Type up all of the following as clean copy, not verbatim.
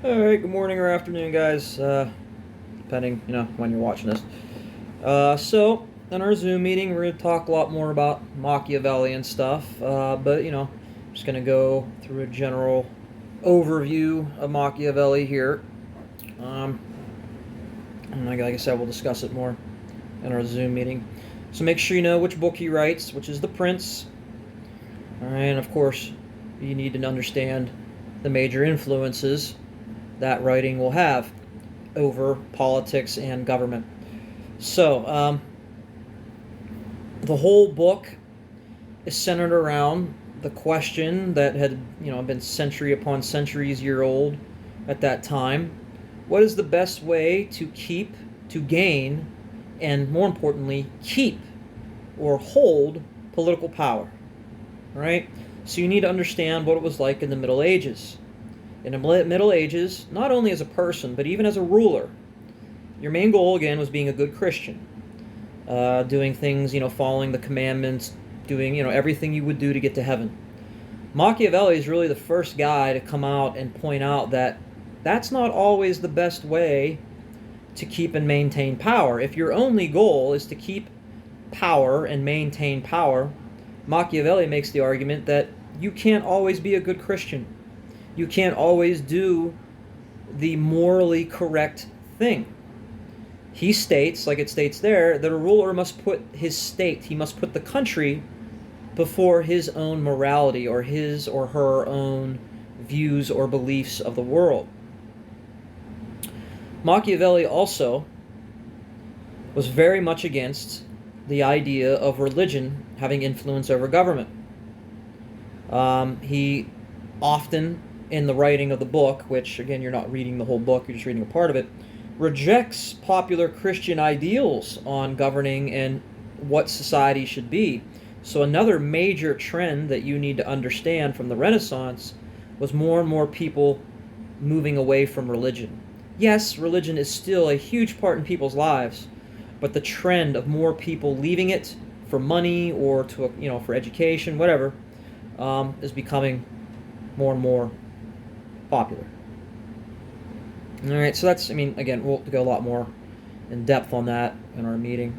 All right, good morning or afternoon, guys, depending, when you're watching this. So, in our Zoom meeting, we're going to talk a lot more about Machiavelli and stuff, but, just going to go through a general overview of Machiavelli here. Um, and like I said, we'll discuss it more in our Zoom meeting. So make sure you know which book he writes, which is The Prince. All right, and of course, you need to understand the major influences that writing will have over politics and government. So, the whole book is centered around the question that had, been century upon centuries year old at that time. What is the best way to keep, to gain, and more importantly, keep or hold political power? Right? So you need to understand what it was like in the Middle Ages. In the Middle Ages, not only as a person, but even as a ruler, your main goal, again, was being a good Christian. Doing things, following the commandments, doing, everything you would do to get to heaven. Machiavelli is really the first guy to come out and point out that that's not always the best way to keep and maintain power. If your only goal is to keep power and maintain power, Machiavelli makes the argument that you can't always be a good Christian. You can't always do the morally correct thing. He states, like it states there, that a ruler must put his state, he must put the country before his own morality or his or her own views or beliefs of the world. Machiavelli also was very much against the idea of religion having influence over government. He often, in the writing of the book, which again you're not reading the whole book, you're just reading a part of it, rejects popular Christian ideals on governing and what society should be. So another major trend that you need to understand from the Renaissance was more and more people moving away from religion. Yes, religion is still a huge part in people's lives, but the trend of more people leaving it for money or to for education, whatever, is becoming more and more popular. All right, so that's, again, we'll go a lot more in depth on that in our meeting.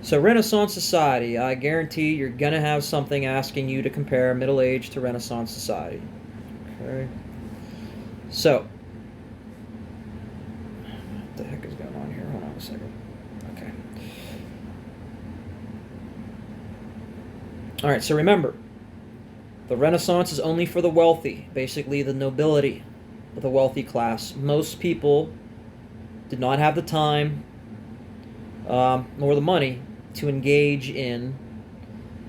So Renaissance society, I guarantee you're going to have something asking you to compare Middle Age to Renaissance society. Okay. So, what the heck is going on here? Hold on a second. Okay. All right, so remember, the Renaissance is only for the wealthy, basically the nobility, the wealthy class. Most people did not have the time nor the money to engage in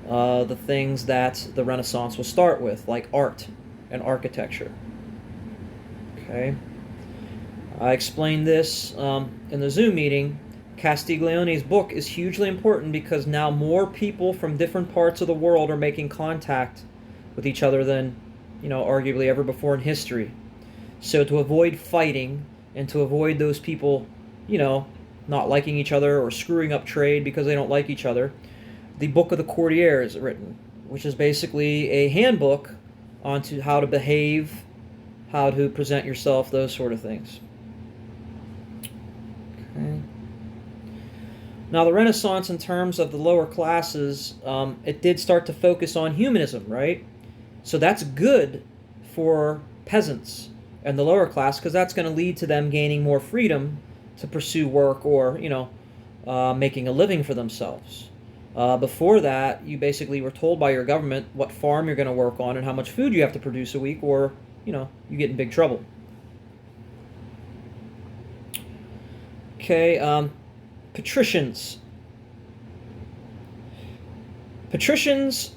the things that the Renaissance will start with, like art and architecture. Okay. I explained this in the Zoom meeting. Castiglione's book is hugely important because now more people from different parts of the world are making contact with each other than, arguably ever before in history. So to avoid fighting and to avoid those people, not liking each other or screwing up trade because they don't like each other, the Book of the Courtiers is written, which is basically a handbook onto how to behave, how to present yourself, those sort of things. Okay. Now the Renaissance, in terms of the lower classes, it did start to focus on humanism, right? So that's good for peasants and the lower class because that's going to lead to them gaining more freedom to pursue work or, making a living for themselves. Before that, you basically were told by your government what farm you're going to work on and how much food you have to produce a week, or, you get in big trouble. Okay, patricians. Patricians,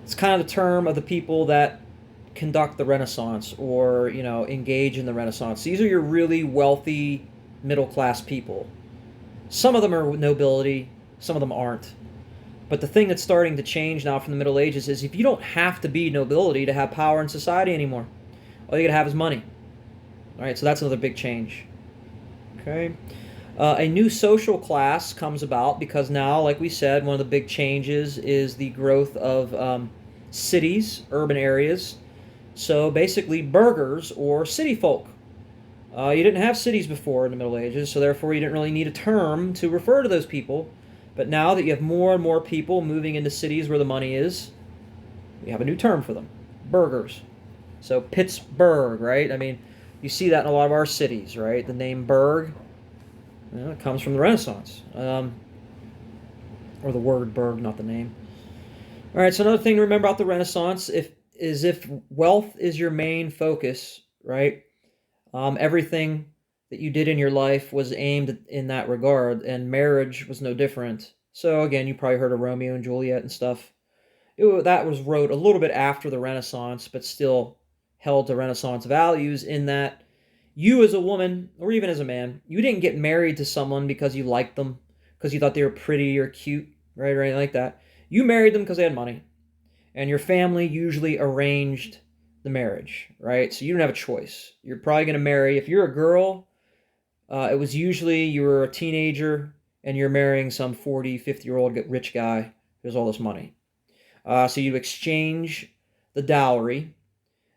it's kind of the term of the people that conduct the Renaissance or, engage in the Renaissance. These are your really wealthy middle-class people. Some of them are nobility, some of them aren't. But the thing that's starting to change now from the Middle Ages is if you don't have to be nobility to have power in society anymore. All you gotta have is money. All right, so that's another big change. Okay. A new social class comes about because now, like we said, one of the big changes is the growth of cities, urban areas, So basically, burghers or city folk. You didn't have cities before in the Middle Ages, so therefore you didn't really need a term to refer to those people. But now that you have more and more people moving into cities where the money is, we have a new term for them: burghers. So Pittsburgh, right? I mean, you see that in a lot of our cities, right? The name Burgh, it comes from the Renaissance, or the word Burgh, not the name. All right. So another thing to remember about the Renaissance, if wealth is your main focus, right? Everything that you did in your life was aimed in that regard, and marriage was no different. So again, you probably heard of Romeo and Juliet and stuff. That was wrote a little bit after the Renaissance, but still held to Renaissance values in that you as a woman, or even as a man, you didn't get married to someone because you liked them, because you thought they were pretty or cute, right, or anything like that. You married them because they had money, and your family usually arranged the marriage, right? So you don't have a choice. You're probably going to marry, if you're a girl, it was usually you were a teenager and you're marrying some 40, 50-year-old rich guy who has all this money. So you exchange the dowry,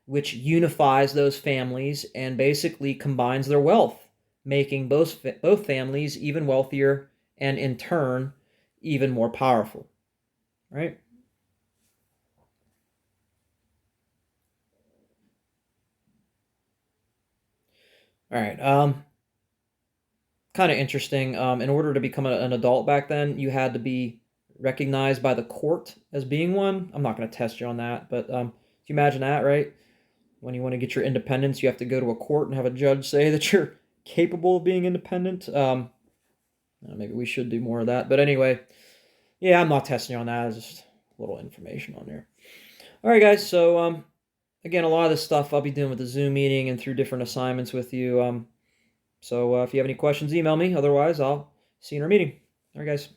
which unifies those families and basically combines their wealth, making both families even wealthier and in turn even more powerful, right? All right. Kind of interesting. In order to become an adult back then, you had to be recognized by the court as being one. I'm not going to test you on that, but can you imagine that, right? When you want to get your independence, you have to go to a court and have a judge say that you're capable of being independent. Maybe we should do more of that. But anyway, yeah, I'm not testing you on that. It's just a little information on there. All right, guys. So again, a lot of this stuff I'll be doing with the Zoom meeting and through different assignments with you. So if you have any questions, email me. Otherwise, I'll see you in our meeting. All right, guys.